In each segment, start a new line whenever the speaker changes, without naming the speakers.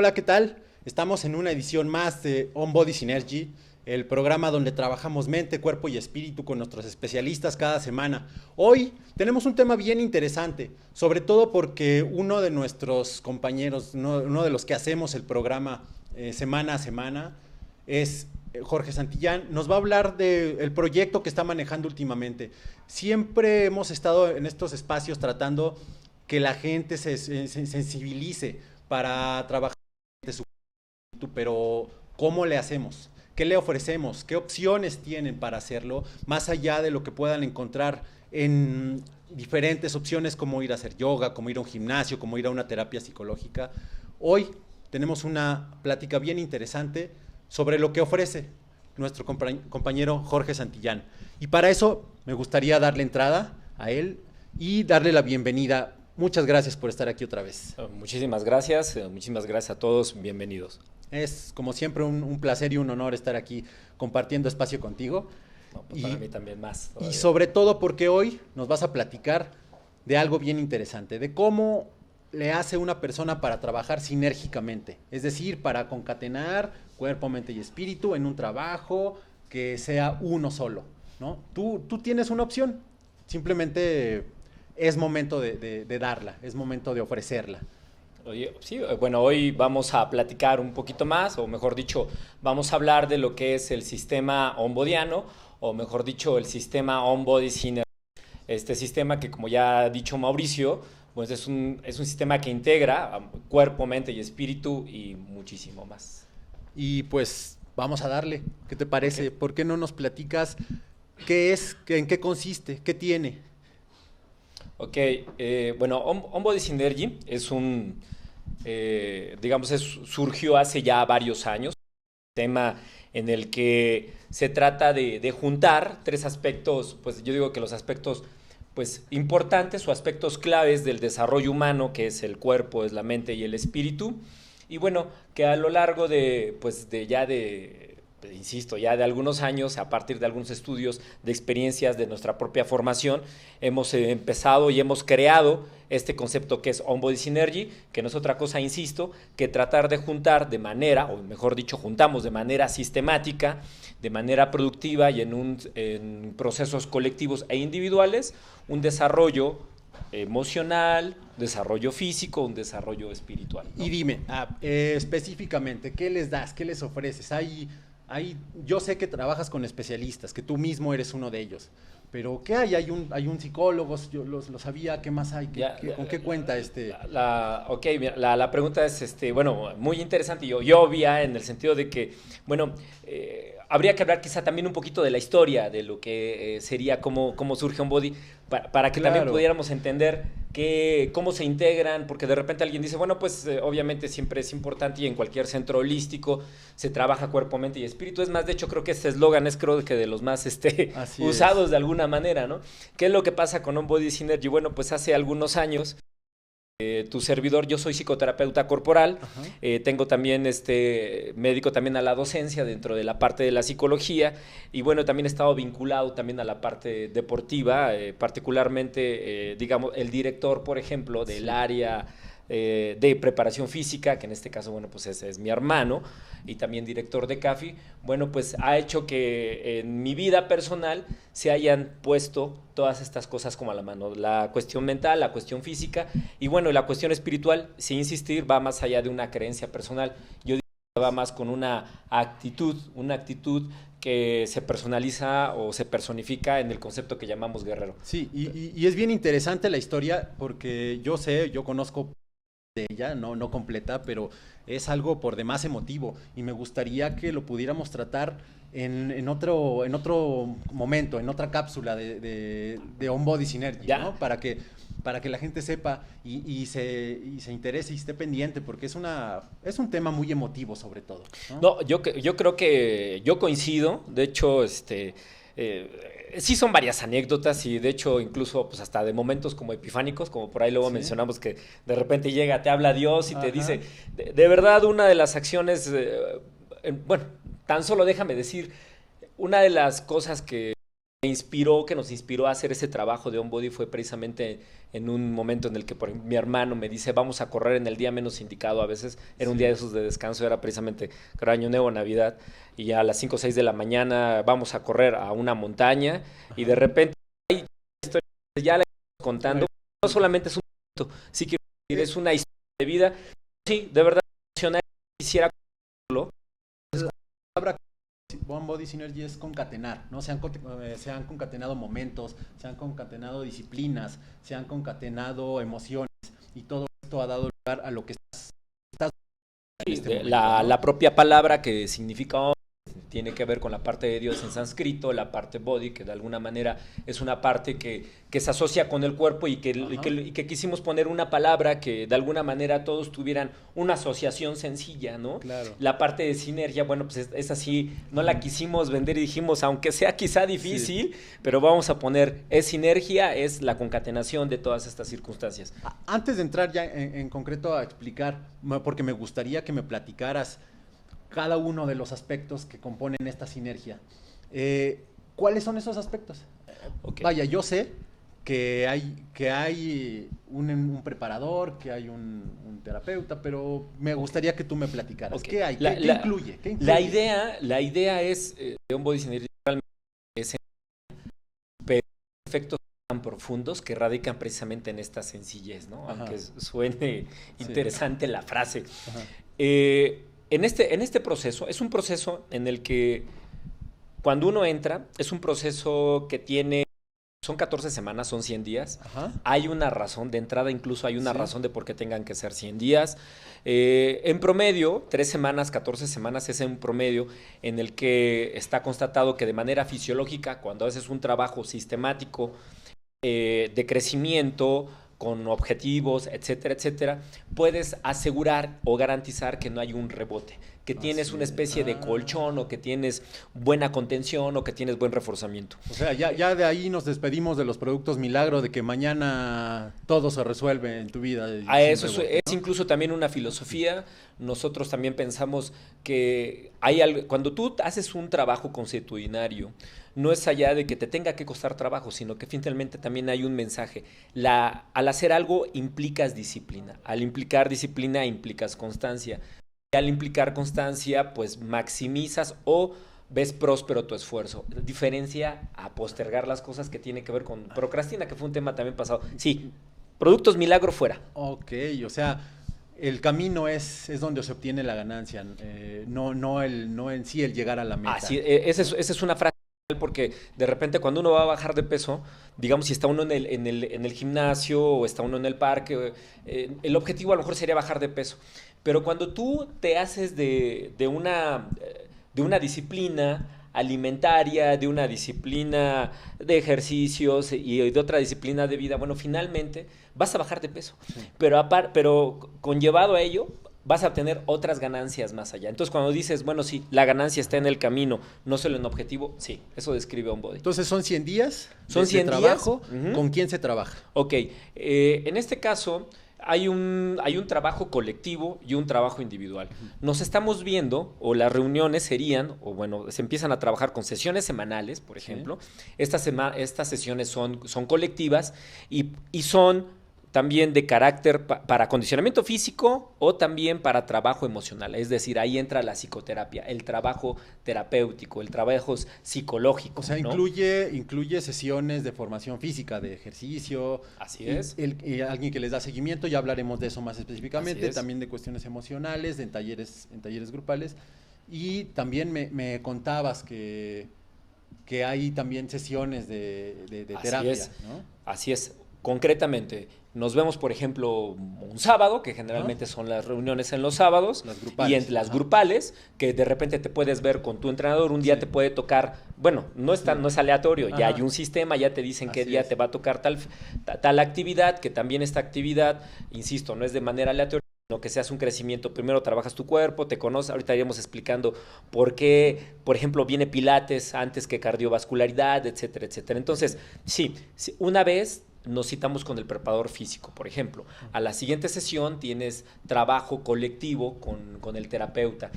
Hola, ¿qué tal? Estamos en una edición más de On Body Synergy, el programa donde trabajamos mente, cuerpo y espíritu con nuestros especialistas cada semana. Hoy tenemos un tema bien interesante, sobre todo porque uno de nuestros compañeros, uno de los que hacemos el programa semana a semana, es Jorge Santillán. Nos va a hablar del proyecto que está manejando últimamente. Siempre hemos estado en estos espacios tratando que la gente se sensibilice para trabajar de su espíritu, pero ¿cómo le hacemos? ¿Qué le ofrecemos? ¿Qué opciones tienen para hacerlo? Más allá de lo que puedan encontrar en diferentes opciones como ir a hacer yoga, como ir a un gimnasio, como ir a una terapia psicológica. Hoy tenemos una plática bien interesante sobre lo que ofrece nuestro compañero Jorge Santillán. Y para eso me gustaría darle entrada a él y darle la bienvenida. Muchas gracias por estar aquí otra vez.
Muchísimas gracias a todos, bienvenidos.
Es como siempre un placer y un honor estar aquí compartiendo espacio contigo.
No, pues para mí también más.
Y sobre todo porque hoy nos vas a platicar de algo bien interesante, de cómo le hace una persona para trabajar sinérgicamente, es decir, para concatenar cuerpo, mente y espíritu en un trabajo que sea uno solo, ¿no? Tú tienes una opción, simplemente es momento de darla, es momento de ofrecerla.
Oye, sí, bueno, hoy vamos a platicar un poquito más, o mejor dicho, vamos a hablar de lo que es el sistema onbodiano, o mejor dicho, el sistema On Body Synergy. Este sistema que, como ya ha dicho Mauricio, pues es un sistema que integra cuerpo, mente y espíritu y muchísimo más.
Y pues vamos a darle, ¿qué te parece?
Okay.
¿Por qué no nos platicas qué es, en qué consiste, qué tiene?
Ok, bueno, On Body Synergy es digamos, surgió hace ya varios años, un tema en el que se trata de juntar tres aspectos, pues yo digo que los aspectos pues importantes o aspectos claves del desarrollo humano, que es el cuerpo, es la mente y el espíritu, y bueno, que a lo largo de, pues insisto, ya de algunos años, a partir de algunos estudios, de experiencias de nuestra propia formación, hemos empezado y hemos creado este concepto que es On Body Synergy, que no es otra cosa, insisto, que tratar de juntar de manera, o mejor dicho, juntamos de manera sistemática, de manera productiva y en procesos colectivos e individuales, un desarrollo emocional, desarrollo físico, un desarrollo espiritual, ¿no?
Y dime, específicamente, ¿qué les das? ¿Qué les ofreces? Yo sé que trabajas con especialistas, que tú mismo eres uno de ellos, pero ¿qué hay? Hay un psicólogo, yo lo sabía, ¿qué más hay? ¿Con qué cuenta este?
Ok, mira, la pregunta es, bueno, muy interesante y obvia en el sentido de que, bueno, habría que hablar quizá también un poquito de la historia, de lo que sería cómo surge On Body, para que también
Claro.
pudiéramos entender cómo se integran, porque de repente alguien dice, bueno, pues obviamente siempre es importante y en cualquier centro holístico se trabaja cuerpo, mente y espíritu. Es más, de hecho, creo que este eslogan es creo que de los más
Así
usados
es.
de alguna manera, ¿no? ¿Qué es lo que pasa con On Body Synergy? Bueno, pues hace algunos años tu servidor, yo soy psicoterapeuta corporal,
Ajá.
tengo también médico también a la docencia dentro de la parte de la psicología y bueno, también he estado vinculado también a la parte deportiva, particularmente, digamos, el director, por ejemplo, del
Sí.
área de preparación física, que en este caso, bueno, pues es mi hermano y también director de CAFI, bueno, pues ha hecho que en mi vida personal se hayan puesto todas estas cosas como a la mano, la cuestión mental, la cuestión física y bueno, la cuestión espiritual, sin insistir, va más allá de una creencia personal, yo diría que va más con una actitud que se personaliza o se personifica en el concepto que llamamos guerrero.
Sí, y es bien interesante la historia porque yo conozco de ella, no completa, pero es algo por demás emotivo y me gustaría que lo pudiéramos tratar en otro momento, en otra cápsula de On Body Synergy,
Ya.
¿no? Para que la gente sepa y se interese y esté pendiente, porque es un tema muy emotivo sobre todo, ¿no?
No, yo creo que yo coincido, de hecho, sí son varias anécdotas y de hecho incluso pues hasta de momentos como epifánicos, como por ahí luego
Sí.
mencionamos que de repente llega, te habla Dios y te
Ajá.
dice, de verdad una de las acciones, bueno, tan solo déjame decir, una de las cosas que que nos inspiró a hacer ese trabajo de On Body fue precisamente en un momento en el que mi hermano me dice, vamos a correr en el día menos indicado. A veces era un día de esos de descanso, era precisamente Año Nuevo, Navidad, y ya a las 5 o 6 de la mañana vamos a correr a una montaña. Y de repente hay historia, ya la estamos contando, no solamente es un momento, sí quiero decir, es una historia de vida. Sí, de verdad, quisiera contarlo.
On Body Synergy es concatenar, ¿no? Se han concatenado momentos, se han concatenado disciplinas, se han concatenado emociones, y todo esto ha dado lugar a lo que estás en este momento, ¿no?
La propia palabra que significa tiene que ver con la parte de Dios en sánscrito, la parte body, que de alguna manera es una parte que se asocia con el cuerpo y que quisimos poner una palabra que de alguna manera todos tuvieran una asociación sencilla, ¿no?
Claro.
La parte de sinergia, bueno, pues es así, no la quisimos vender y dijimos, aunque sea quizá difícil, pero vamos a poner, es sinergia, es la concatenación de todas estas circunstancias.
Antes de entrar ya en concreto a explicar, porque me gustaría que me platicaras cada uno de los aspectos que componen esta sinergia. ¿Cuáles son esos aspectos?
Okay.
Vaya, yo sé que hay un preparador, que hay un terapeuta, pero me gustaría que tú me platicaras.
Okay.
¿Qué hay? ¿Qué incluye? ¿Qué incluye?
La idea es de On Body Synergy realmente es efectos tan profundos que radican precisamente en esta sencillez, ¿no? Aunque suene interesante la frase. En este proceso, es un proceso en el que cuando uno entra, es un proceso que son 14 semanas, son 100 días. Hay una razón de entrada, incluso hay una razón de por qué tengan que ser 100 días. En promedio, 3 semanas, 14 semanas es un promedio en el que está constatado que de manera fisiológica, cuando haces un trabajo sistemático de crecimiento, con objetivos, etcétera, etcétera, puedes asegurar o garantizar que no hay un rebote, que tienes una especie de colchón, o que tienes buena contención, o que tienes buen reforzamiento.
O sea, ya de ahí nos despedimos de los productos milagro, de que mañana todo se resuelve en tu vida.
Eso rebote, ¿no? Es incluso también una filosofía. Nosotros también pensamos que hay algo, cuando tú haces un trabajo consuetudinario, no es allá de que te tenga que costar trabajo, sino que finalmente también hay un mensaje. Al hacer algo implicas disciplina. Al implicar disciplina implicas constancia. Y al implicar constancia, pues maximizas o ves próspero tu esfuerzo. Diferencia a postergar las cosas, que tiene que ver con procrastina, que fue un tema también pasado. Sí, productos milagro fuera.
Ok, o sea, el camino es donde se obtiene la ganancia, no en sí el llegar a la meta.
Así, esa es una frase, porque de repente cuando uno va a bajar de peso, digamos, si está uno en el gimnasio o está uno en el parque, el objetivo a lo mejor sería bajar de peso. Pero cuando tú te haces de una disciplina alimentaria, de una disciplina de ejercicios y de otra disciplina de vida, bueno, finalmente vas a bajar de peso. Sí. Pero conllevado a ello, vas a tener otras ganancias más allá. Entonces, cuando dices, bueno, sí, la ganancia está en el camino, no solo en objetivo, sí, eso describe On Body.
Entonces, ¿son 100 días?
¿Son 100 días?
Trabajo. ¿Con quién se trabaja?
Ok, en este caso hay un trabajo colectivo y un trabajo individual. Nos estamos viendo, o las reuniones serían, o bueno, se empiezan a trabajar con sesiones semanales, por ejemplo. Estas sesiones son colectivas y son también de carácter para acondicionamiento físico o también para trabajo emocional. Es decir, ahí entra la psicoterapia, el trabajo terapéutico, el trabajo psicológico.
O sea, ¿no? incluye sesiones de formación física, de ejercicio.
Así es.
Y alguien que les da seguimiento, ya hablaremos de eso más específicamente, también de cuestiones emocionales, en talleres grupales. Y también me contabas que hay también sesiones de terapia, ¿no?
Así es. Concretamente, nos vemos, por ejemplo, un sábado, que generalmente son las reuniones en los sábados, y en las grupales, que de repente te puedes ver con tu entrenador, un día te puede tocar, bueno, no es aleatorio, ya hay un sistema, ya te dicen qué día te va a tocar tal actividad, que también esta actividad, insisto, no es de manera aleatoria, sino que se hace un crecimiento. Primero trabajas tu cuerpo, te conoces, ahorita iremos explicando por qué, por ejemplo, viene pilates antes que cardiovascularidad, etcétera, etcétera. Entonces, sí, una vez nos citamos con el preparador físico, por ejemplo. A la siguiente sesión tienes trabajo colectivo con el terapeuta.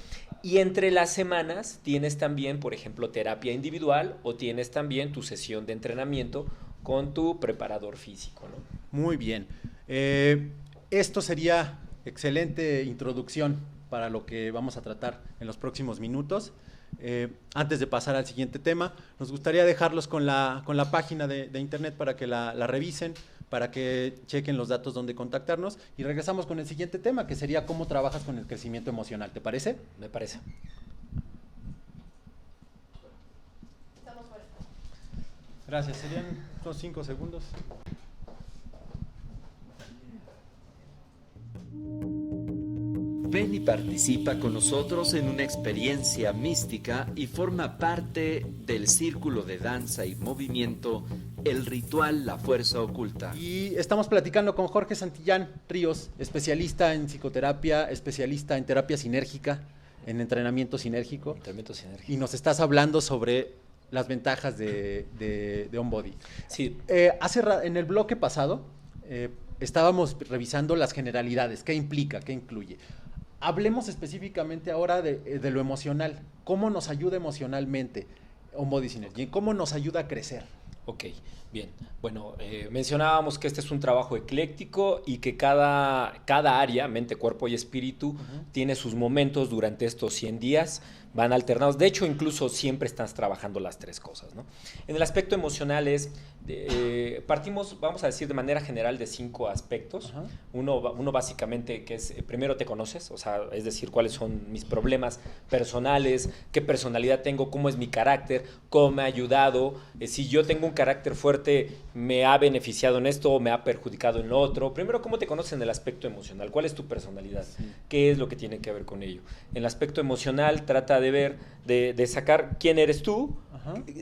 Y entre las semanas tienes también, por ejemplo, terapia individual o tienes también tu sesión de entrenamiento con tu preparador físico, ¿no?
Muy bien. Esto sería excelente introducción para lo que vamos a tratar en los próximos minutos. Antes de pasar al siguiente tema, nos gustaría dejarlos con la página de internet para que la revisen, para que chequen los datos donde contactarnos y regresamos con el siguiente tema, que sería cómo trabajas con el crecimiento emocional. ¿Te parece?
Me parece.
Gracias, serían unos 5 segundos.
Ven y participa con nosotros en una experiencia mística y forma parte del círculo de danza y movimiento, el ritual La Fuerza Oculta.
Y estamos platicando con Jorge Santillán Ríos, especialista en psicoterapia, especialista en terapia sinérgica, en entrenamiento sinérgico.
Entrenamiento sinérgico.
Y nos estás hablando sobre las ventajas de OnBody.
Sí.
En el bloque pasado estábamos revisando las generalidades, qué implica, qué incluye. Hablemos específicamente ahora de lo emocional. ¿Cómo nos ayuda emocionalmente OnBody Synergy? ¿Cómo nos ayuda a crecer?
Ok, bien. Bueno, mencionábamos que este es un trabajo ecléctico y que cada área, mente, cuerpo y espíritu, tiene sus momentos durante estos 100 días, van alternados. De hecho, incluso siempre estás trabajando las tres cosas, ¿no? En el aspecto emocional partimos, vamos a decir de manera general, de 5 aspectos. Uno básicamente que es, primero te conoces, o sea, es decir, cuáles son mis problemas personales, qué personalidad tengo, cómo es mi carácter, cómo me ha ayudado, si yo tengo un carácter fuerte, me ha beneficiado en esto o me ha perjudicado en lo otro. Primero, ¿cómo te conoces en el aspecto emocional? ¿Cuál es tu personalidad? Sí. ¿Qué es lo que tiene que ver con ello? En el aspecto emocional, trata de ver, de sacar quién eres tú,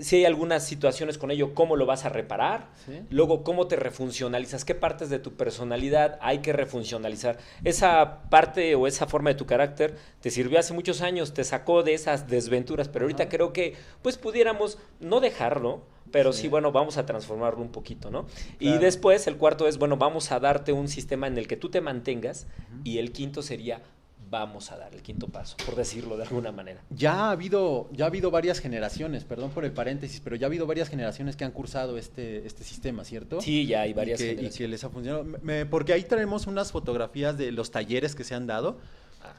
si hay algunas situaciones con ello, cómo lo vas a reparar, ¿sí? Luego, cómo te refuncionalizas, qué partes de tu personalidad hay que refuncionalizar. Esa parte o esa forma de tu carácter te sirvió hace muchos años, te sacó de esas desventuras, pero ahorita creo que pues pudiéramos no dejarlo, pero sí, bueno, vamos a transformarlo un poquito, ¿no? Claro. Y después el cuarto es, bueno, vamos a darte un sistema en el que tú te mantengas, y el quinto sería, vamos a dar el quinto paso, por decirlo de alguna manera.
Ya ha habido varias generaciones, perdón por el paréntesis, pero ya ha habido varias generaciones que han cursado este sistema, ¿cierto?
Sí, ya hay varias generaciones.
Y que les ha funcionado. Porque ahí traemos unas fotografías de los talleres que se han dado,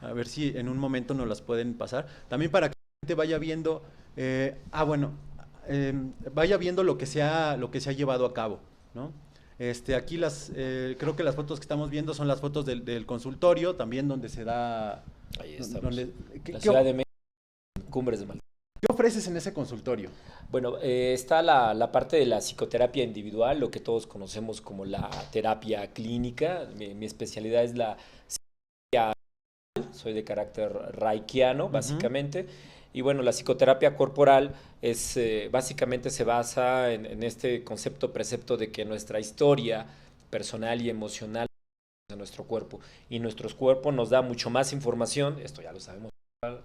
a ver si en un momento nos las pueden pasar, también para que la gente vaya viendo, vaya viendo lo que se ha llevado a cabo, ¿no? Aquí creo que las fotos que estamos viendo son las fotos del consultorio, también donde se da...
Ahí estamos. La Ciudad de México, Cumbres de Malta.
¿Qué ofreces en ese consultorio?
Bueno, está la parte de la psicoterapia individual, lo que todos conocemos como la terapia clínica. Mi especialidad es la psicoterapia, soy de carácter reikiano, básicamente. Y bueno, la psicoterapia corporal es básicamente se basa en este precepto de que nuestra historia personal y emocional de nuestro cuerpo, y nuestro cuerpo nos da mucho más información, esto ya lo sabemos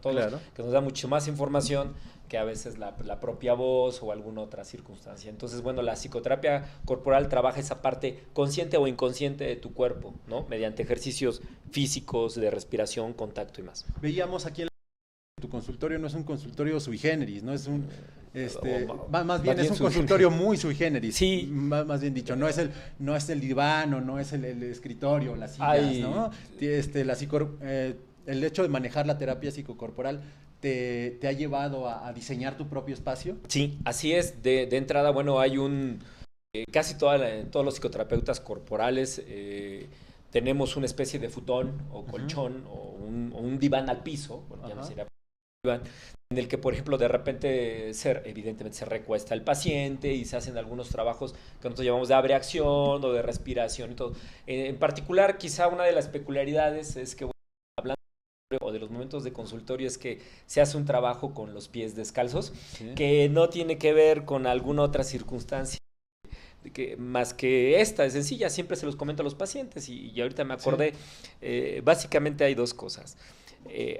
todos, claro, que nos da mucho más información que a veces la propia voz o alguna otra circunstancia. Entonces, bueno, la psicoterapia corporal trabaja esa parte consciente o inconsciente de tu cuerpo, ¿no? Mediante ejercicios físicos, de respiración, contacto y más.
Veíamos aquí tu consultorio no es un consultorio sui generis, no es un más bien es un consultorio muy sui generis.
Sí,
más bien dicho, no es el diván o no es el escritorio, las sillas, ¿no? El hecho de manejar la terapia psicocorporal te ha llevado a diseñar tu propio espacio.
Sí, así es. De entrada, bueno, hay casi todos los psicoterapeutas corporales tenemos una especie de futón o colchón o un diván al piso, bueno, ya no sería diván, en el que, por ejemplo, de repente evidentemente se recuesta el paciente y se hacen algunos trabajos que nosotros llamamos de abreacción o de respiración y todo. En particular, quizá una de las peculiaridades es que, hablando o de los momentos de consultorio, es que se hace un trabajo con los pies descalzos, que no tiene que ver con alguna otra circunstancia más que esta, es sencilla, siempre se los comento a los pacientes y ahorita me acordé, básicamente hay dos cosas.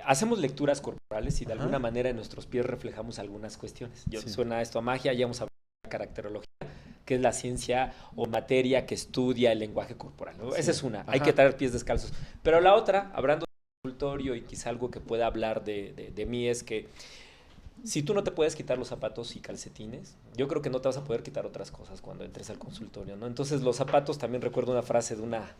Hacemos lecturas corporales y de alguna manera en nuestros pies reflejamos algunas cuestiones. Suena esto a magia, ya hemos hablado de la caracterología, que es la ciencia o materia que estudia el lenguaje corporal, ¿no? Esa es una, hay que traer pies descalzos. Pero la otra, hablando de consultorio y quizá algo que pueda hablar de mí es que si tú no te puedes quitar los zapatos y calcetines, yo creo que no te vas a poder quitar otras cosas cuando entres al consultorio, ¿no? Entonces los zapatos, también recuerdo una frase de una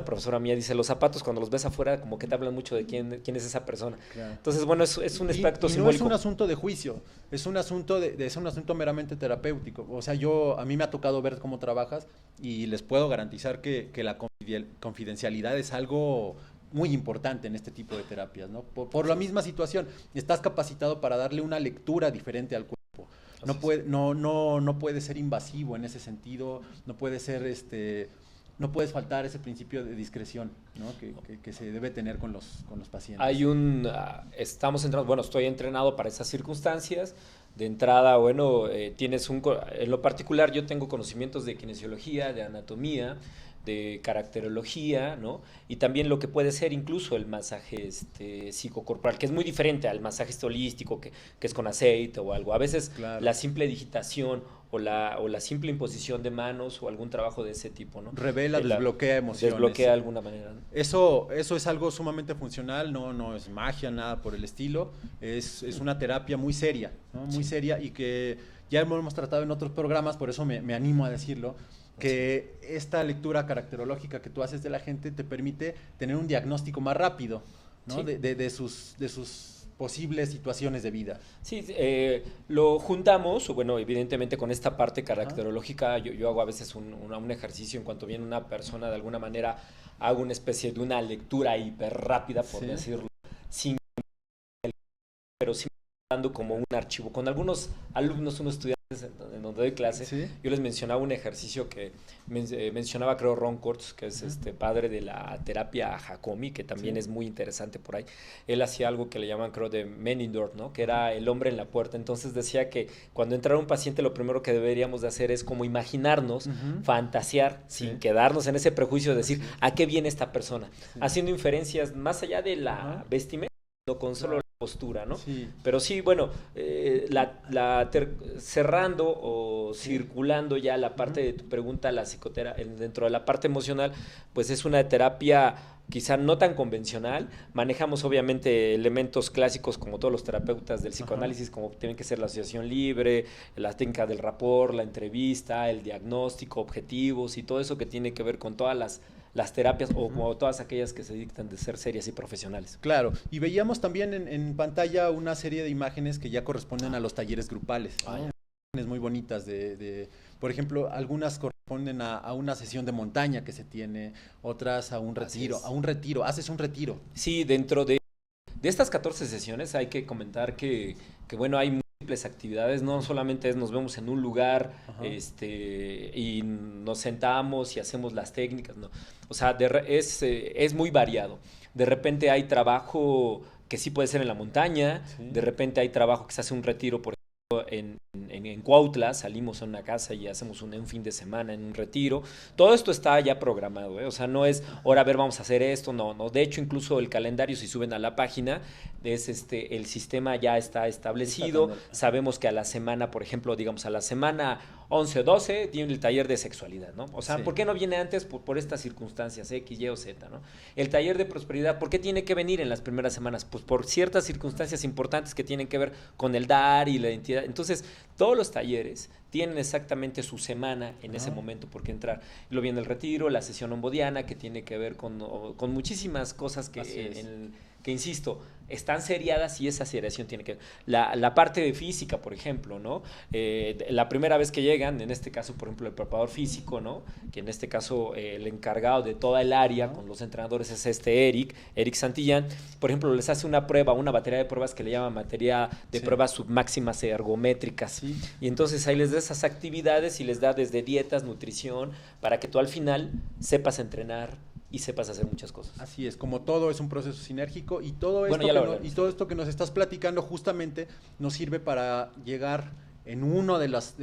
profesora mía, dice, los zapatos cuando los ves afuera como que te hablan mucho de quién es esa persona.
Claro.
Entonces, bueno, es un aspecto
y no
simbólico.
es un asunto de juicio, es un asunto es un asunto meramente terapéutico. O sea, a mí me ha tocado ver cómo trabajas y les puedo garantizar que la confidencialidad es algo muy importante en este tipo de terapias, ¿no? Por la misma situación, estás capacitado para darle una lectura diferente al cuerpo. No puede ser invasivo en ese sentido, no puede ser no puedes faltar ese principio de discreción, ¿no? que se debe tener con los pacientes.
Estamos entrando, bueno, estoy entrenado para esas circunstancias. De entrada, bueno, en lo particular yo tengo conocimientos de kinesiología, de anatomía, de caracterología, ¿no? Y también lo que puede ser incluso el masaje psicocorporal, que es muy diferente al masaje holístico, que es con aceite o algo. A veces claro, la simple digitación o la simple imposición de manos o algún trabajo de ese tipo, ¿no?
Revela, desbloquea emociones.
Desbloquea de alguna manera, ¿no?
Eso es algo sumamente funcional, no es magia, nada por el estilo. Es una terapia muy seria, ¿no? Muy seria y que ya hemos tratado en otros programas, por eso me animo a decirlo, que esta lectura caracterológica que tú haces de la gente te permite tener un diagnóstico más rápido, ¿no? Sí. de sus posibles situaciones de vida.
Sí, lo juntamos, bueno, evidentemente con esta parte caracterológica, yo hago a veces un ejercicio en cuanto viene una persona, de alguna manera hago una especie de una lectura hiper rápida, por decirlo, pero sí dando como un archivo. Con algunos alumnos, unos estudiantes en donde doy clase, ¿sí? Yo les mencionaba un ejercicio que mencionaba, creo, Ron Kurtz, que es padre de la terapia Hakomi, que también es muy interesante por ahí. Él hacía algo que le llaman, creo, de Men in Door, ¿no? Que era el hombre en la puerta. Entonces decía que cuando entrara un paciente, lo primero que deberíamos de hacer es como imaginarnos, fantasear, sin quedarnos en ese prejuicio de decir, ¿a qué viene esta persona? Haciendo inferencias más allá de la vestimenta, no con solo postura, ¿no? Sí. Pero sí, bueno, cerrando o circulando ya la parte de tu pregunta, la psicoterapia, dentro de la parte emocional, pues es una terapia quizá no tan convencional. Manejamos obviamente elementos clásicos como todos los terapeutas del psicoanálisis, como tienen que ser la asociación libre, la técnica del rapport, la entrevista, el diagnóstico, objetivos y todo eso que tiene que ver con todas las terapias o como todas aquellas que se dictan de ser serias y profesionales.
Claro, y veíamos también en pantalla una serie de imágenes que ya corresponden a los talleres grupales, ¿no? Imágenes muy bonitas por ejemplo, algunas corresponden a una sesión de montaña que se tiene, otras a un retiro, haces un retiro.
Sí, dentro de estas 14 sesiones hay que comentar que bueno, hay múltiples actividades, no solamente nos vemos en un lugar y nos sentamos y hacemos las técnicas, no. O sea, es muy variado. De repente hay trabajo que sí puede ser en la montaña, de repente hay trabajo que se hace un retiro, por ejemplo, en Cuautla, salimos a una casa y hacemos un fin de semana en un retiro. Todo esto está ya programado, ¿eh? O sea, no es, ahora a ver, vamos a hacer esto, no. De hecho, incluso el calendario, si suben a la página, el sistema ya está establecido. Sabemos que a la semana, por ejemplo, digamos, a la semana 11 o 12, tiene el taller de sexualidad, ¿no? O sea, ¿por qué no viene antes? Por estas circunstancias, X, Y o Z, ¿no? El taller de prosperidad, ¿por qué tiene que venir en las primeras semanas? Pues por ciertas circunstancias importantes que tienen que ver con el dar y la identidad. Entonces, todos los talleres tienen exactamente su semana en ese momento por qué entrar. Lo viene el retiro, la sesión ombodiana, que tiene que ver con muchísimas cosas que insisto, están seriadas y esa seriación tiene que ver. La parte de física, por ejemplo, ¿no? La primera vez que llegan, en este caso, por ejemplo, el preparador físico, ¿no? Que en este caso el encargado de toda el área con los entrenadores es Eric Santillán. Por ejemplo, les hace una batería de pruebas que le llaman materia de pruebas submáximas ergométricas. Sí. Y entonces ahí les da esas actividades y les da desde dietas, nutrición, para que tú al final sepas entrenar y sepas hacer muchas cosas.
Así es, como todo es un proceso sinérgico y todo esto que nos estás platicando justamente nos sirve para llegar en una de las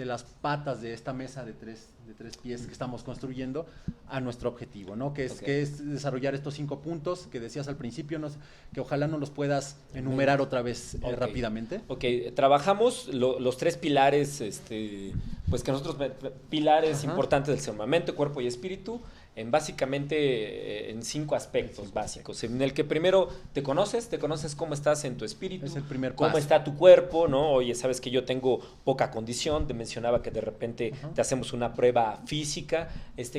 patas de esta mesa de tres pies que estamos construyendo a nuestro objetivo, ¿no? Que es desarrollar estos 5 puntos que decías al principio, que ojalá nos los puedas enumerar otra vez rápidamente.
Ok, trabajamos los 3 pilares, pues que nosotros, pilares importantes del ser humano, mente, cuerpo y espíritu, básicamente en 5 aspectos básicos. En el que primero te conoces cómo estás en tu espíritu,
es el primer
cómo
paso.
está tu cuerpo, ¿no? Oye, sabes que yo tengo poca condición, te mencionaba que de repente te hacemos una prueba física,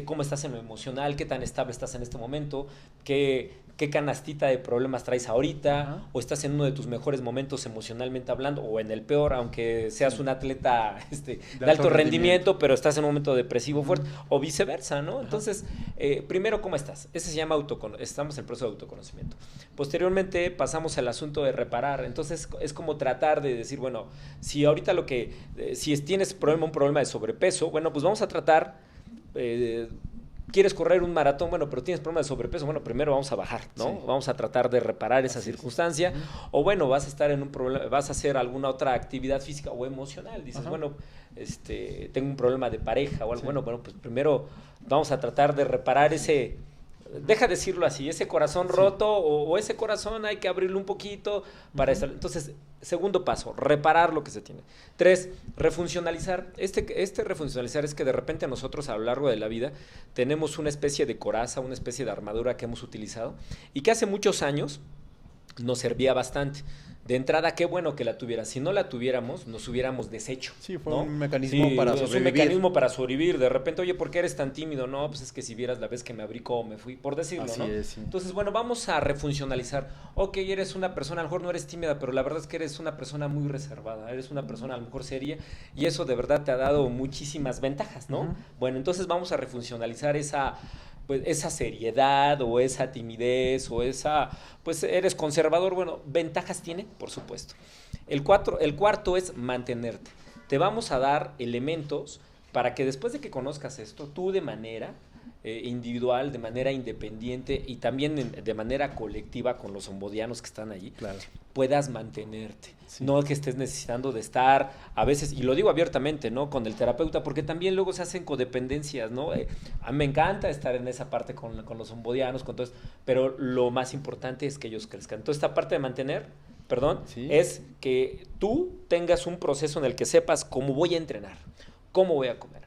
cómo estás en lo emocional, qué tan estable estás en este momento, qué canastita de problemas traes ahorita, o estás en uno de tus mejores momentos emocionalmente hablando, o en el peor, aunque seas un atleta de alto rendimiento, pero estás en un momento depresivo fuerte, o viceversa, ¿no? Entonces, primero, ¿cómo estás? Ese se llama estamos en el proceso de autoconocimiento. Posteriormente, pasamos al asunto de reparar. Entonces, es como tratar de decir, bueno, si ahorita si tienes un problema de sobrepeso, bueno, pues vamos a tratar... ¿Quieres correr un maratón? Bueno, pero tienes problemas de sobrepeso. Bueno, primero vamos a bajar, ¿no? Sí. Vamos a tratar de reparar esa circunstancia. O bueno, vas a estar en un problema, vas a hacer alguna otra actividad física o emocional. Dices, bueno, tengo un problema de pareja o algo. Bueno, pues primero vamos a tratar de reparar ese... Deja decirlo así, ese corazón roto o ese corazón hay que abrirlo un poquito para estar. Entonces, segundo paso, reparar lo que se tiene. 3, refuncionalizar. Este refuncionalizar es que de repente nosotros a lo largo de la vida tenemos una especie de coraza, una especie de armadura que hemos utilizado y que hace muchos años nos servía bastante. De entrada, qué bueno que la tuviera. Si no la tuviéramos, nos hubiéramos deshecho.
Sí, fue un mecanismo para sobrevivir.
Es un mecanismo para sobrevivir. De repente, oye, ¿por qué eres tan tímido? No, pues es que si vieras la vez que me abrí como me fui, por decirlo,
así
¿no?
Es, sí.
Entonces, bueno, vamos a refuncionalizar. Ok, eres una persona, a lo mejor no eres tímida, pero la verdad es que eres una persona muy reservada. Eres una persona a lo mejor seria y eso de verdad te ha dado muchísimas ventajas, ¿no? Bueno, entonces vamos a refuncionalizar esa seriedad o esa timidez o pues eres conservador, bueno, ventajas tiene, por supuesto. El cuarto es mantenerte. Te vamos a dar elementos para que después de que conozcas esto, tú de manera individual, de manera independiente y también de manera colectiva con los ombodianos que están allí, puedas mantenerte. Sí. No que estés necesitando de estar a veces, y lo digo abiertamente, ¿no? Con el terapeuta, porque también luego se hacen codependencias, ¿no? A mí me encanta estar en esa parte con los ombodianos, con todo eso, pero lo más importante es que ellos crezcan. Entonces, esta parte de mantener, es que tú tengas un proceso en el que sepas cómo voy a entrenar, cómo voy a comer.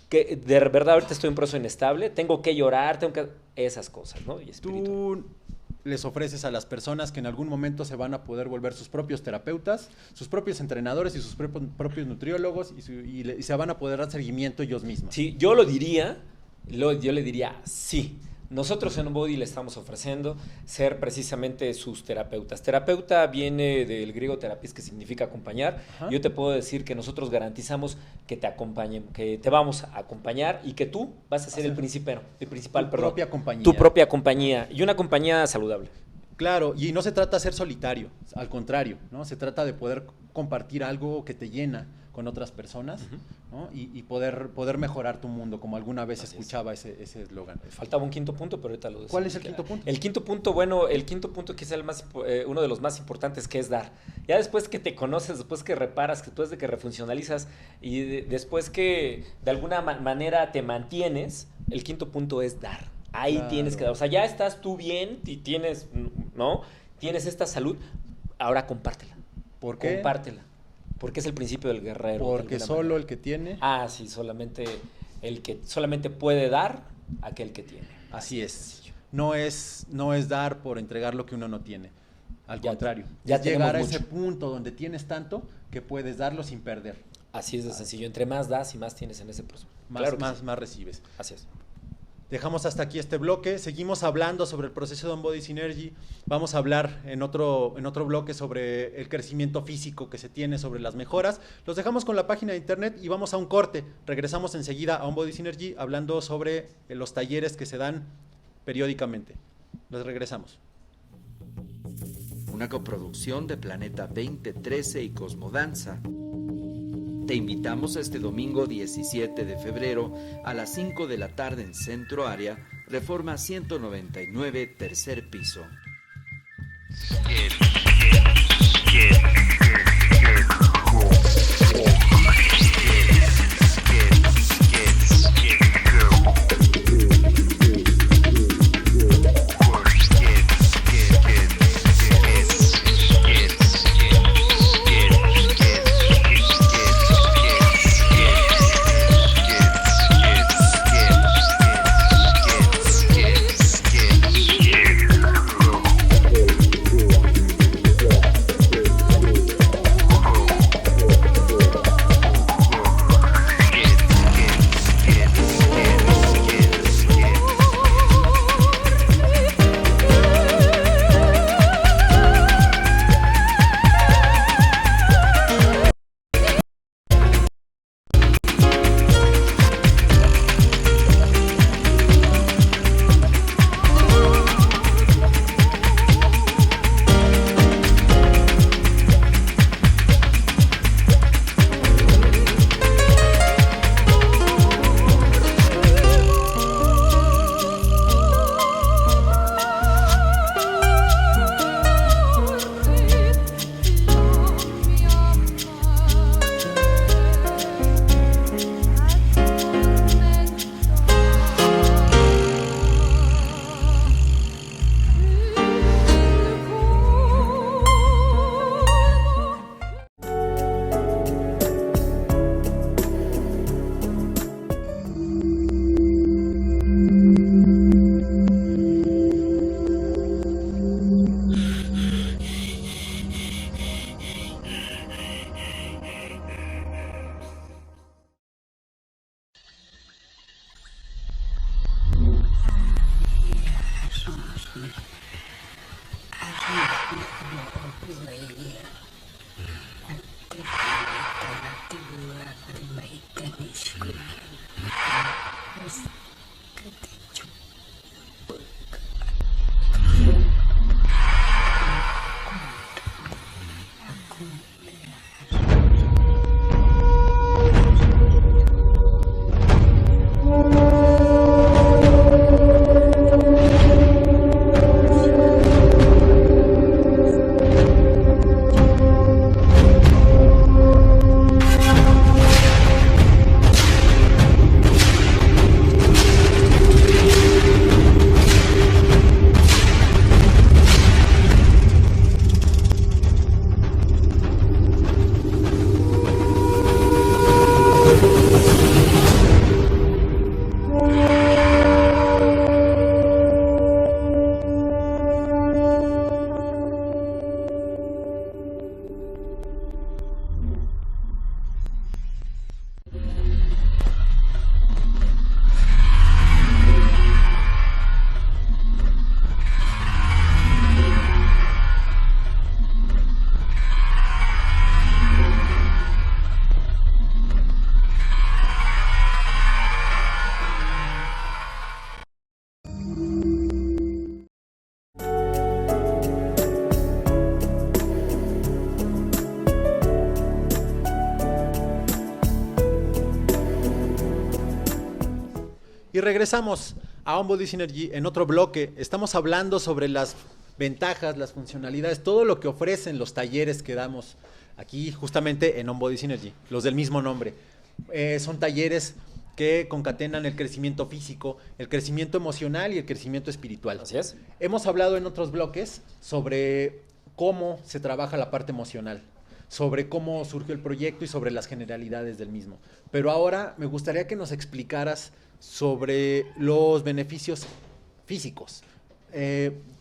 Que de verdad ahorita estoy en un proceso inestable, tengo que llorar, esas cosas, ¿no? Y
tú les ofreces a las personas que en algún momento se van a poder volver sus propios terapeutas, sus propios entrenadores y sus propios nutriólogos y se van a poder dar seguimiento ellos mismos.
Sí, yo le diría sí. Nosotros en Onbody le estamos ofreciendo ser precisamente sus terapeutas. Terapeuta viene del griego terapis, que significa acompañar. Yo te puedo decir que nosotros garantizamos que te acompañen, que te vamos a acompañar y que tú vas a ser el principal,
propia compañía.
Tu propia compañía y una compañía saludable.
Claro, y no se trata de ser solitario, al contrario, ¿no? Se trata de poder compartir algo que te llena con otras personas, ¿no? Y poder mejorar tu mundo, como alguna vez escuchaba ese eslogan.
Faltaba un quinto punto, pero ahorita lo decimos.
¿Cuál es el quinto punto?
El quinto punto que es uno de los más importantes, que es dar. Ya después que te conoces, después que reparas, después de que refuncionalizas y después que de alguna manera te mantienes, el quinto punto es dar. Ahí tienes que dar. O sea, ya estás tú bien y tienes, ¿no? Tienes esta salud, ahora compártela.
¿Por qué?
Compártela. Porque es el principio del guerrero.
Porque solo el que tiene.
Sí, solamente puede dar aquel que tiene.
Así es. No es dar por entregar lo que uno no tiene. Al contrario.
Ya
es llegar a ese punto donde tienes tanto que puedes darlo sin perder.
Así es de sencillo. Entre más das y más tienes en ese proceso.
Más recibes.
Así es.
Dejamos hasta aquí este bloque. Seguimos hablando sobre el proceso de Onbody Synergy. Vamos a hablar en otro bloque sobre el crecimiento físico que se tiene, sobre las mejoras. Los dejamos con la página de internet y vamos a un corte. Regresamos enseguida a Onbody Synergy hablando sobre los talleres que se dan periódicamente. Los regresamos.
Una coproducción de Planeta 2013 y Cosmodanza. Te invitamos este domingo 17 de febrero a las 5 de la tarde en Centro Área, Reforma 199, tercer piso.
Y regresamos a On Body Synergy en otro bloque. Estamos hablando sobre las ventajas, las funcionalidades, todo lo que ofrecen los talleres que damos aquí justamente en On Body Synergy, los del mismo nombre. Son talleres que concatenan el crecimiento físico, el crecimiento emocional y el crecimiento espiritual.
Así es.
Hemos hablado en otros bloques sobre cómo se trabaja la parte emocional, sobre cómo surgió el proyecto y sobre las generalidades del mismo. Pero ahora me gustaría que nos explicaras sobre los beneficios físicos.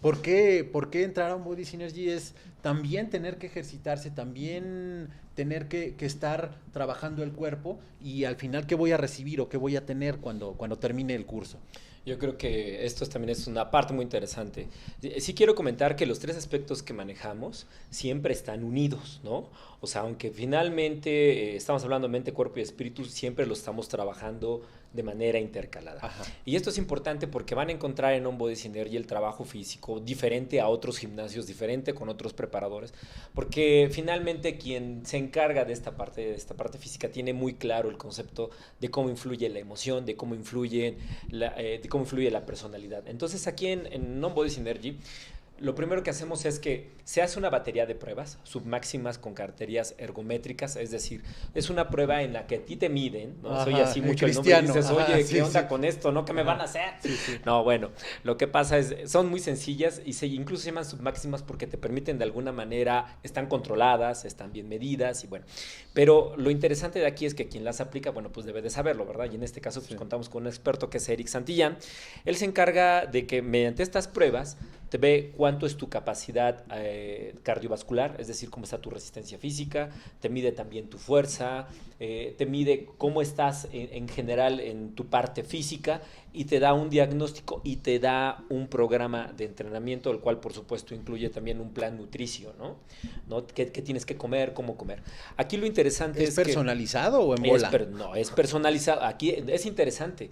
¿Por qué entrar a un Body Synergy es también tener que ejercitarse, también tener que estar trabajando el cuerpo y al final qué voy a recibir o qué voy a tener cuando termine el curso?
Yo creo que esto también es una parte muy interesante. Sí quiero comentar que los tres aspectos que manejamos siempre están unidos, ¿no? O sea, aunque finalmente estamos hablando de mente, cuerpo y espíritu, siempre lo estamos trabajando de manera intercalada.
Ajá.
Y esto es importante porque van a encontrar en On Body Synergy el trabajo físico diferente a otros gimnasios, diferente con otros preparadores, porque finalmente quien se encarga de esta parte física tiene muy claro el concepto de cómo influye la emoción, de cómo influye la personalidad. Entonces aquí en On Body Synergy lo primero que hacemos es que se hace una batería de pruebas submáximas con características ergométricas, es decir, es una prueba en la que a ti te miden, ¿no? Soy así mucho el nombre, dices, oye, ¿qué onda con esto? ¿No? ¿Qué me van a hacer? Sí. No, bueno, lo que pasa es, son muy sencillas y incluso se llaman submáximas porque te permiten de alguna manera, están controladas, están bien medidas y bueno, pero lo interesante de aquí es que quien las aplica, bueno, pues debe de saberlo, ¿verdad? Y en este caso, pues contamos con un experto que es Eric Santillán. Él se encarga de que mediante estas pruebas te ve cuánto es tu capacidad cardiovascular, es decir, cómo está tu resistencia física, te mide también tu fuerza, te mide cómo estás en general en tu parte física y te da un diagnóstico y te da un programa de entrenamiento, el cual por supuesto incluye también un plan nutricio, ¿no? ¿Qué tienes que comer, cómo comer? Aquí lo interesante es
personalizado o en bola?
No, es personalizado. Aquí es interesante.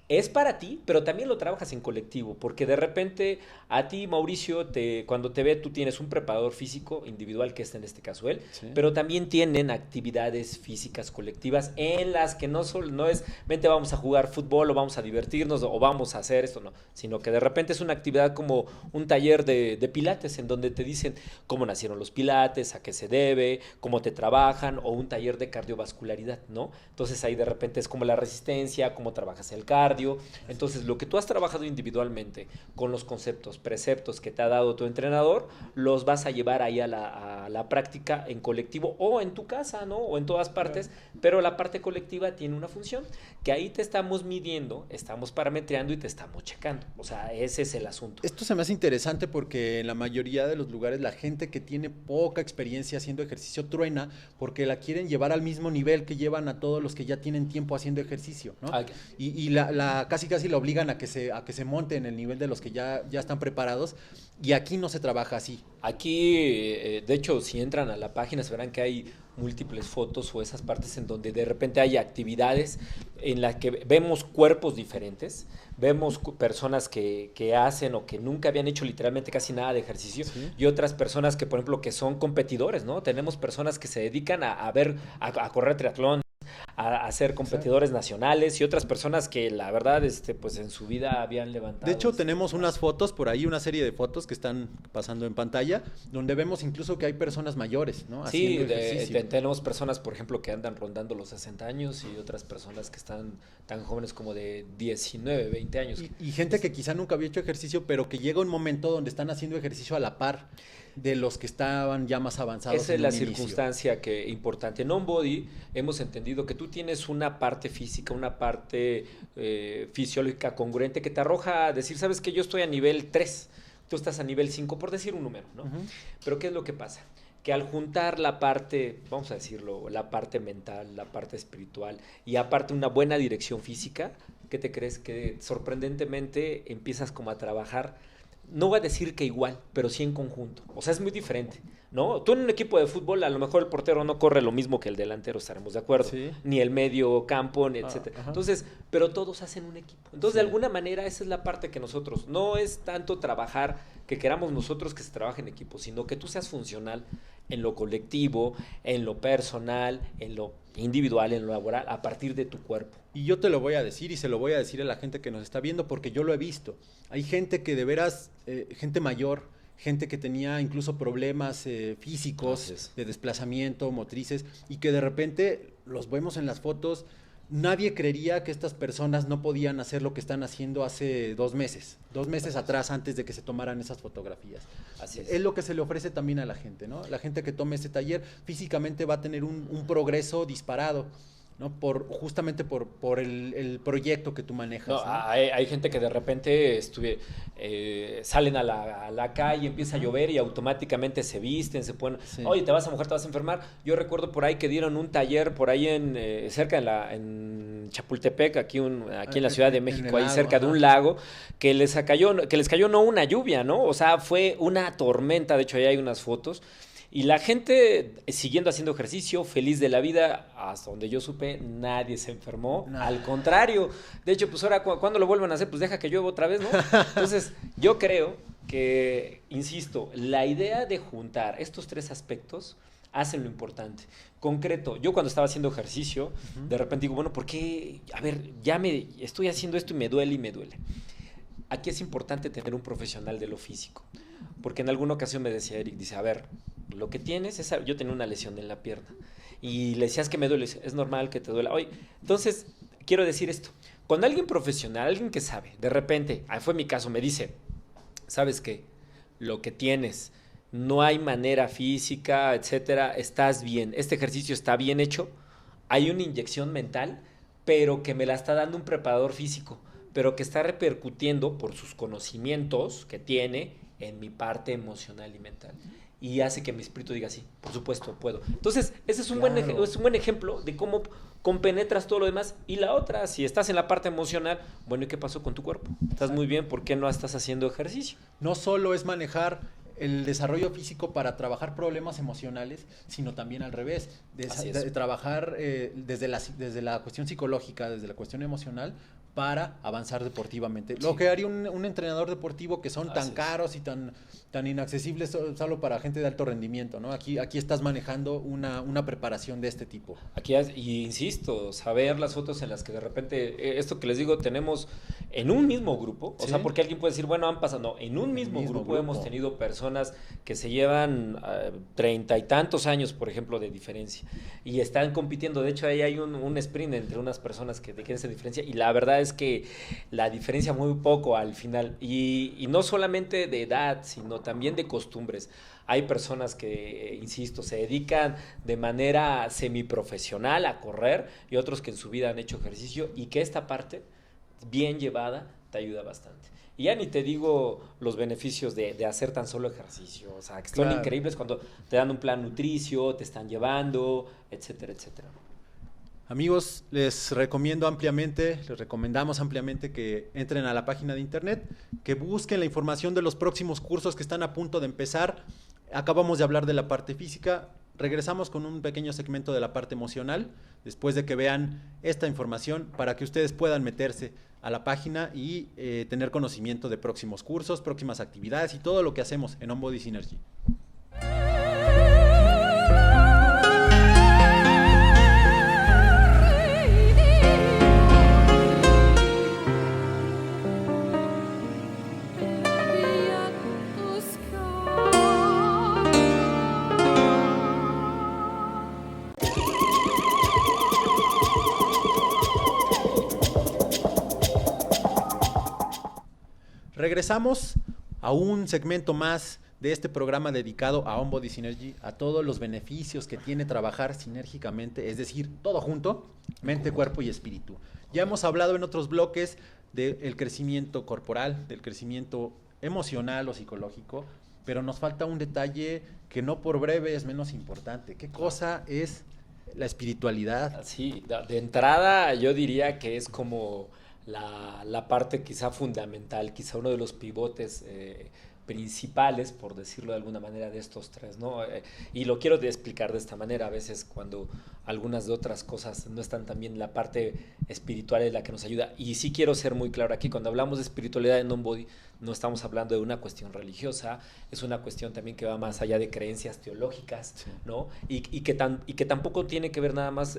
Es para ti, pero también lo trabajas en colectivo, porque de repente a ti, Mauricio, cuando te ve, tú tienes un preparador físico individual, que es en este caso él, sí, pero también tienen actividades físicas colectivas en las que no es, vente, vamos a jugar fútbol o vamos a divertirnos o vamos a hacer esto, no, sino que de repente es una actividad como un taller de pilates en donde te dicen cómo nacieron los pilates, a qué se debe, cómo te trabajan, o un taller de cardiovascularidad, ¿no? Entonces ahí de repente es como la resistencia, cómo trabajas el cardio. Entonces, lo que tú has trabajado individualmente con los conceptos, preceptos que te ha dado tu entrenador, los vas a llevar ahí a la práctica en colectivo o en tu casa, ¿no? O en todas partes, pero la parte colectiva tiene una función que ahí te estamos midiendo, estamos parametreando y te estamos checando. O sea, ese es el asunto.
Esto se me hace interesante porque en la mayoría de los lugares la gente que tiene poca experiencia haciendo ejercicio truena porque la quieren llevar al mismo nivel que llevan a todos los que ya tienen tiempo haciendo ejercicio, ¿no? Okay. Y la casi la obligan a que se monte en el nivel de los que ya están preparados, y aquí no se trabaja así.
Aquí, de hecho, si entran a la página se verán que hay múltiples fotos o esas partes en donde de repente hay actividades en las que vemos cuerpos diferentes, vemos personas que hacen o que nunca habían hecho literalmente casi nada de ejercicio, ¿sí? Y otras personas que, por ejemplo, que son competidores, ¿no? Tenemos personas que se dedican a correr triatlón, a ser competidores nacionales, y otras personas que la verdad pues en su vida habían levantado.
De hecho, tenemos unas fotos por ahí, una serie de fotos que están pasando en pantalla, donde vemos incluso que hay personas mayores, ¿no?
Sí, tenemos personas, por ejemplo, que andan rondando los 60 años y otras personas que están tan jóvenes como de 19, 20 años.
Y gente que quizá nunca había hecho ejercicio, pero que llega un momento donde están haciendo ejercicio a la par de los que estaban ya más avanzados.
Esa es la circunstancia importante. En On-Body hemos entendido que tú tienes una parte física, una parte fisiológica congruente que te arroja a decir, sabes que yo estoy a nivel 3, tú estás a nivel 5, por decir un número, ¿no? Uh-huh. Pero ¿qué es lo que pasa? Que al juntar la parte, vamos a decirlo, la parte mental, la parte espiritual y aparte una buena dirección física, ¿qué te crees? Que sorprendentemente empiezas como a trabajar, no voy a decir que igual, pero sí en conjunto. O sea, es muy diferente, ¿no? Tú en un equipo de fútbol, a lo mejor el portero no corre lo mismo que el delantero, estaremos de acuerdo. Sí. Ni el medio campo, ni etcétera. Entonces, pero todos hacen un equipo. Entonces, sí, de alguna manera, esa es la parte que nosotros, no es tanto trabajar, que queramos nosotros que se trabaje en equipo, sino que tú seas funcional en lo colectivo, en lo personal, en lo individual, en lo laboral, a partir de tu cuerpo.
Y yo te lo voy a decir y se lo voy a decir a la gente que nos está viendo porque yo lo he visto. Hay gente que de veras, gente mayor, gente que tenía incluso problemas físicos, de desplazamiento, motrices, y que de repente los vemos en las fotos. Nadie creería que estas personas no podían hacer lo que están haciendo hace 2 meses atrás, antes de que se tomaran esas fotografías.
Así es.
Es lo que se le ofrece también a la gente, ¿no? La gente que tome este taller físicamente va a tener un progreso disparado, ¿no? Justamente por el proyecto que tú manejas.
No, ¿no? Hay gente que de repente salen a la calle, empieza a llover y automáticamente se visten, se ponen, sí. Oye, te vas a mojar, te vas a enfermar. Yo recuerdo por ahí que dieron un taller por ahí cerca en Chapultepec, aquí en la Ciudad de México, ahí cerca de un lago, que les cayó no una lluvia, ¿no? O sea, fue una tormenta, de hecho ahí hay unas fotos. Y la gente siguiendo haciendo ejercicio, feliz de la vida, hasta donde yo supe, nadie se enfermó. No. Al contrario, de hecho, pues ahora cuando lo vuelvan a hacer, pues deja que llueva otra vez, ¿no? Entonces, yo creo que, insisto, la idea de juntar estos 3 aspectos hace lo importante. Concreto, yo cuando estaba haciendo ejercicio, de repente digo, bueno, ¿por qué? A ver, estoy haciendo esto y me duele. Aquí es importante tener un profesional de lo físico. Porque en alguna ocasión me decía Eric, dice, a ver, lo que tienes es, yo tenía una lesión en la pierna y le decías que me duele, es normal que te duela. Oye, entonces, quiero decir esto, cuando alguien profesional, alguien que sabe, de repente, fue mi caso, me dice, ¿sabes qué? Lo que tienes, no hay manera física, etcétera, estás bien, este ejercicio está bien hecho, hay una inyección mental, pero que me la está dando un preparador físico, pero que está repercutiendo por sus conocimientos que tiene en mi parte emocional y mental. Y hace que mi espíritu diga, sí, por supuesto, puedo. Entonces, ese es un buen ejemplo de cómo compenetras todo lo demás. Y la otra, si estás en la parte emocional, bueno, ¿y qué pasó con tu cuerpo? Estás muy bien, ¿por qué no estás haciendo ejercicio?
No solo es manejar el desarrollo físico para trabajar problemas emocionales, sino también al revés, de trabajar desde la cuestión psicológica, desde la cuestión emocional, para avanzar deportivamente. Sí. Lo que haría un entrenador deportivo, que son tan caros y tan inaccesibles solo para gente de alto rendimiento, ¿no? Aquí estás manejando una preparación de este tipo.
Y insisto, saber las fotos en las que de repente, esto que les digo, tenemos en un mismo grupo, o sea, porque alguien puede decir, bueno, han pasado, no, en un mismo grupo hemos tenido personas que se llevan 30 y tantos años, por ejemplo, de diferencia, y están compitiendo. De hecho, ahí hay un sprint entre unas personas que tienen esa diferencia, y la verdad es que la diferencia muy poco al final, y no solamente de edad, sino también de costumbres. Hay personas que, insisto, se dedican de manera semiprofesional a correr, y otros que en su vida han hecho ejercicio, y que esta parte, bien llevada, te ayuda bastante. Y ya ni te digo los beneficios de hacer tan solo ejercicio, o sea, que son increíbles cuando te dan un plan nutricio, te están llevando, etcétera, etcétera.
Amigos, les recomendamos ampliamente que entren a la página de internet, que busquen la información de los próximos cursos que están a punto de empezar. Acabamos de hablar de la parte física, regresamos con un pequeño segmento de la parte emocional, después de que vean esta información, para que ustedes puedan meterse a la página y tener conocimiento de próximos cursos, próximas actividades y todo lo que hacemos en On Body Synergy. Regresamos a un segmento más de este programa dedicado a On Body Synergy, a todos los beneficios que tiene trabajar sinérgicamente, es decir, todo junto, mente, cuerpo y espíritu. Ya hemos hablado en otros bloques del crecimiento corporal, del crecimiento emocional o psicológico, pero nos falta un detalle que no por breve es menos importante. ¿Qué cosa es la espiritualidad?
Sí, de entrada yo diría que es como la parte quizá fundamental, quizá uno de los pivotes principales, por decirlo de alguna manera, de estos tres, ¿no? Y lo quiero explicar de esta manera. A veces cuando algunas de otras cosas no están tan bien, la parte espiritual es la que nos ayuda. Y sí quiero ser muy claro aquí, cuando hablamos de espiritualidad en On Body, no estamos hablando de una cuestión religiosa, es una cuestión también que va más allá de creencias teológicas, sí, ¿no? Y que tampoco tiene que ver nada más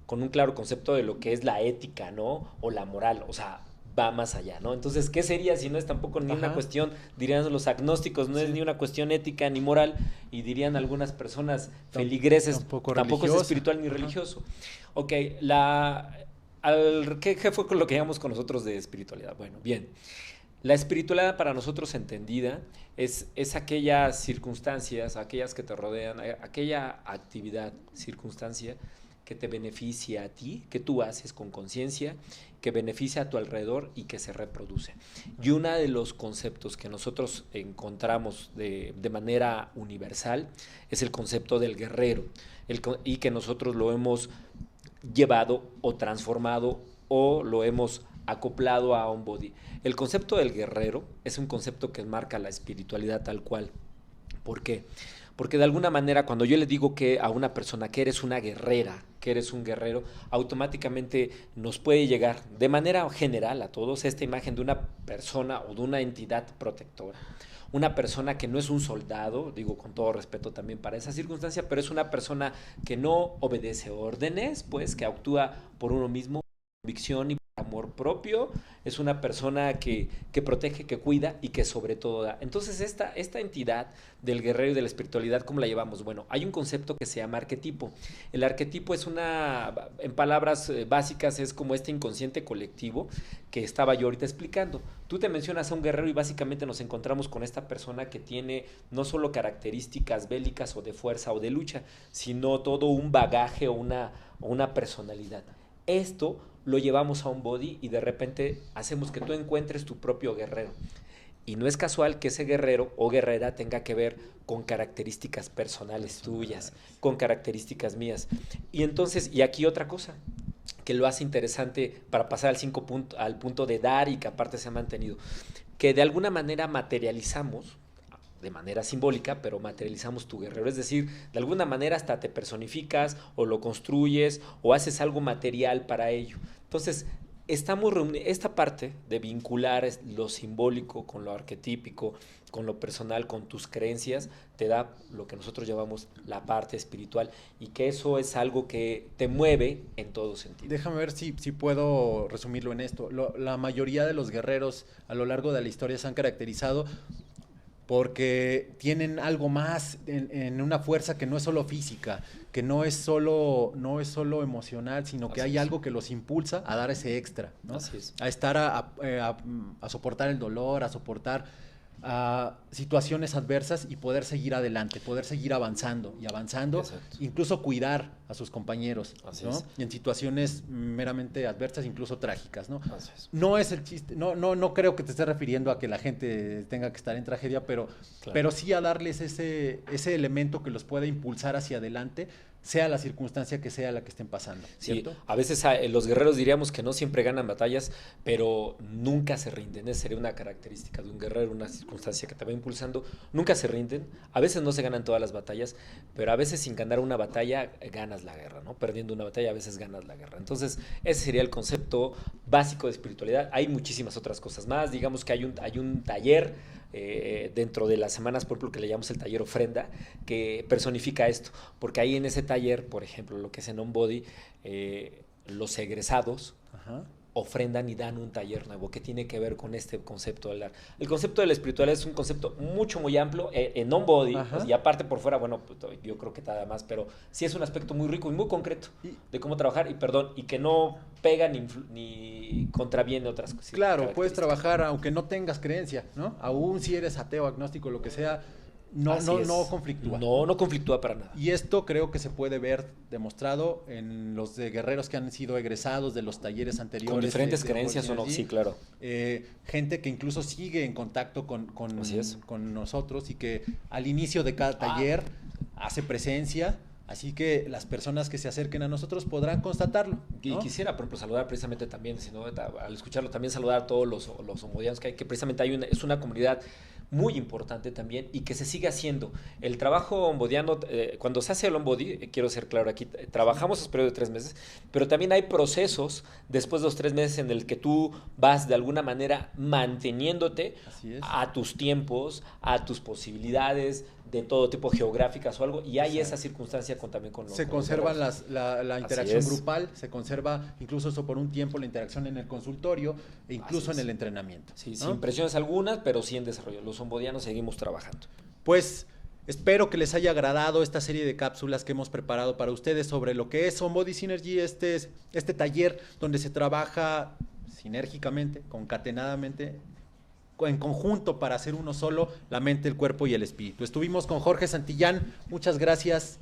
con un claro concepto de lo que es la ética, ¿no? O la moral, o sea, va más allá, ¿no? Entonces, ¿qué sería si no es tampoco ni una cuestión, dirían los agnósticos, no es ni una cuestión ética ni moral, y dirían algunas personas feligreses, tampoco es espiritual ni religioso? Ok, ¿qué fue con lo que llamamos con nosotros de espiritualidad? Bueno, bien, la espiritualidad para nosotros entendida es aquellas circunstancias, aquellas que te rodean, aquella actividad, circunstancia que te beneficia a ti, que tú haces con conciencia, que beneficia a tu alrededor y que se reproduce. Y uno de los conceptos que nosotros encontramos de manera universal es el concepto del guerrero, y que nosotros lo hemos llevado o transformado o lo hemos acoplado a On Body. El concepto del guerrero es un concepto que enmarca la espiritualidad tal cual. ¿Por qué? Porque de alguna manera cuando yo le digo que a una persona que eres una guerrera, que eres un guerrero, automáticamente nos puede llegar de manera general a todos esta imagen de una persona o de una entidad protectora. Una persona que no es un soldado, digo con todo respeto también para esa circunstancia, pero es una persona que no obedece órdenes, pues que actúa por uno mismo, convicción y amor propio, es una persona que protege, que cuida y que sobre todo da. Entonces esta entidad del guerrero y de la espiritualidad, ¿cómo la llevamos? Bueno, hay un concepto que se llama arquetipo. El arquetipo es en palabras básicas, es como este inconsciente colectivo que estaba yo ahorita explicando. Tú te mencionas a un guerrero y básicamente nos encontramos con esta persona que tiene no solo características bélicas o de fuerza o de lucha, sino todo un bagaje o una personalidad. Esto lo llevamos a On Body y de repente hacemos que tú encuentres tu propio guerrero. Y no es casual que ese guerrero o guerrera tenga que ver con características personales tuyas, con características mías. Y entonces, y aquí otra cosa que lo hace interesante para pasar al punto de dar y que aparte se ha mantenido, que de alguna manera materializamos, de manera simbólica, pero materializamos tu guerrero. Es decir, de alguna manera hasta te personificas o lo construyes o haces algo material para ello. Entonces, esta parte de vincular lo simbólico con lo arquetípico, con lo personal, con tus creencias, te da lo que nosotros llamamos la parte espiritual y que eso es algo que te mueve en todo sentido.
Déjame ver si puedo resumirlo en esto. La mayoría de los guerreros a lo largo de la historia se han caracterizado porque tienen algo más en una fuerza que no es solo física, que no es solo emocional, sino que hay algo que los impulsa a dar ese extra, ¿no?
Así es.
A estar a soportar el dolor, a soportar situaciones adversas y poder seguir adelante, poder seguir avanzando y avanzando. Exacto. Incluso cuidar a sus compañeros,
así
¿no?
Es.
Y en situaciones meramente adversas, incluso trágicas, ¿no?
Así es.
No es el chiste, no creo que te estés refiriendo a que la gente tenga que estar en tragedia, pero sí a darles ese elemento que los puede impulsar hacia adelante sea la circunstancia que sea la que estén pasando,
Sí,
¿cierto?
a veces los guerreros diríamos que no siempre ganan batallas, pero nunca se rinden. Esa sería una característica de un guerrero, una circunstancia que te va impulsando. Nunca se rinden. A veces no se ganan todas las batallas, pero a veces sin ganar una batalla ganas la guerra, ¿no? Perdiendo una batalla a veces ganas la guerra. Entonces, ese sería el concepto básico de espiritualidad. Hay muchísimas otras cosas más. Digamos que hay un taller dentro de las semanas, por ejemplo, que le llamamos el taller ofrenda, que personifica esto, porque ahí en ese taller, por ejemplo, lo que es en On-Body, los egresados
Ajá.
ofrendan y dan un taller nuevo que tiene que ver con este concepto del arte. El concepto de la espiritualidad es un concepto muy amplio en On-Body, pues, y aparte por fuera, bueno, pues, yo creo que nada más, pero sí es un aspecto muy rico y muy concreto de cómo trabajar y que no pega ni contraviene otras cosas.
Claro, puedes trabajar aunque no tengas creencia, ¿no? Aún si eres ateo, agnóstico, lo que sea, no conflictúa.
No conflictúa para nada.
Y esto creo que se puede ver demostrado en los de guerreros que han sido egresados de los talleres anteriores.
Con diferentes
de
creencias o no, sí, claro.
Gente que incluso sigue en contacto con nosotros y que al inicio de cada taller hace presencia. Así que las personas que se acerquen a nosotros podrán constatarlo, ¿no?
Y quisiera, por ejemplo, saludar precisamente también, sino, al escucharlo, también saludar a todos los homodianos que hay, que precisamente es una comunidad muy importante también y que se sigue haciendo. El trabajo ombodiano, cuando se hace el ombody, quiero ser claro aquí, trabajamos esos periodos de 3 meses, pero también hay procesos después de los 3 meses en el que tú vas de alguna manera manteniéndote a tus tiempos, a tus posibilidades de todo tipo, geográficas o algo, y hay esa circunstancia también con los...
Se conserva la interacción grupal, se conserva incluso eso por un tiempo, la interacción en el consultorio e incluso en el entrenamiento.
Sí, ¿no? Sin presiones algunas, pero sí en desarrollo. Los ombodianos seguimos trabajando.
Pues espero que les haya agradado esta serie de cápsulas que hemos preparado para ustedes sobre lo que es On-Body Synergy, este taller donde se trabaja sinérgicamente, concatenadamente, en conjunto para hacer uno solo, la mente, el cuerpo y el espíritu. Estuvimos con Jorge Santillán, muchas gracias.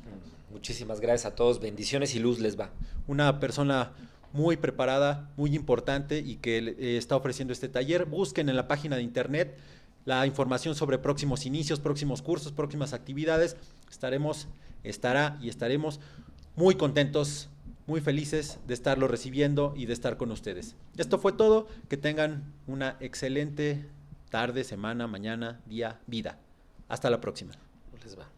Muchísimas gracias a todos, bendiciones y luz les va.
Una persona muy preparada, muy importante y que está ofreciendo este taller. Busquen en la página de internet la información sobre próximos inicios, próximos cursos, próximas actividades. Estaremos muy contentos, muy felices de estarlo recibiendo y de estar con ustedes. Esto fue todo. Que tengan una excelente tarde, semana, mañana, día, vida. Hasta la próxima.
Les va.